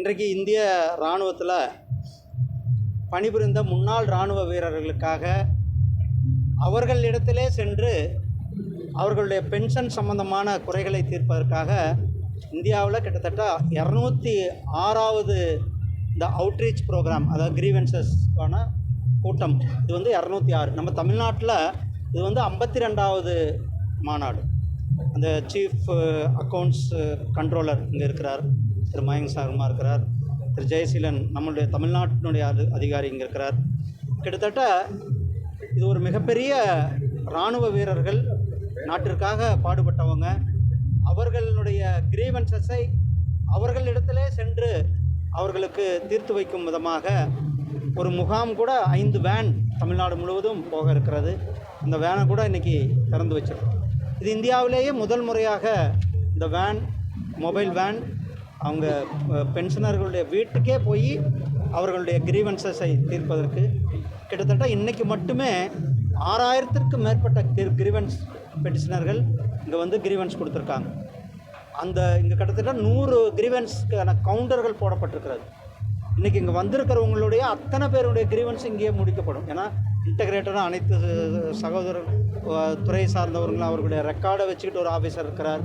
இன்றைக்கு இந்திய இராணுவத்தில் பணிபுரிந்த முன்னாள் இராணுவ வீரர்களுக்காக அவர்களிடத்திலே சென்று அவர்களுடைய பென்ஷன் சம்பந்தமான குறைகளை தீர்ப்பதற்காக இந்தியாவில் கிட்டத்தட்ட 206வது இந்த அவுட்ரீச் ப்ரோக்ராம், அதாவது கிரீவன்சஸ்க்கான கூட்டம். இது வந்து 206. நம்ம தமிழ்நாட்டில் இது வந்து 52வது மாநாடு. அந்த சீஃப் அக்கௌண்ட்ஸ் கண்ட்ரோலர் இங்கே இருக்கிறார், திரு மயங்க் சர்மா இருக்கிறார், திரு ஜெயசீலன் நம்மளுடைய தமிழ்நாட்டினுடைய அதிகாரி இங்கே இருக்கிறார். கிட்டத்தட்ட இது ஒரு மிகப்பெரிய இராணுவ வீரர்கள், நாட்டிற்காக பாடுபட்டவங்க, அவர்களுடைய கிரீவன்சஸை அவர்களிடத்திலே சென்று அவர்களுக்கு தீர்த்து வைக்கும் விதமாக ஒரு முகாம் கூட 5 வேன் தமிழ்நாடு முழுவதும் போக இருக்கிறது. இந்த வேனை கூட இன்றைக்கி திறந்து வச்சிருக்கோம். இது இந்தியாவிலேயே முதல் முறையாக இந்த வேன், மொபைல் வேன், அவங்க பென்ஷனர்களுடைய வீட்டுக்கே போய் அவர்களுடைய கிரீவன்சஸை தீர்ப்பதற்கு கிட்டத்தட்ட இன்றைக்கி மட்டுமே 6000த்திற்கும் மேற்பட்ட கிரீவன்ஸ் பெட்டிஷனர்கள் இங்கே வந்து கிரீவன்ஸ் கொடுத்துருக்காங்க. இங்கே கிட்டத்தட்ட 100 கிரீவன்ஸ்க்கான கவுண்டர்கள் போடப்பட்டிருக்கிறது. இன்றைக்கி இங்கே வந்திருக்கிறவங்களுடைய அத்தனை பேருடைய கிரீவன்ஸ் இங்கேயே முடிக்கப்படும். ஏன்னா இன்டகிரேட்டடாக அனைத்து சகோதரர் துறை சார்ந்தவர்களும் அவர்களுடைய ரெக்கார்டை வச்சுக்கிட்டு ஒரு ஆஃபீஸர் இருக்கிறார்,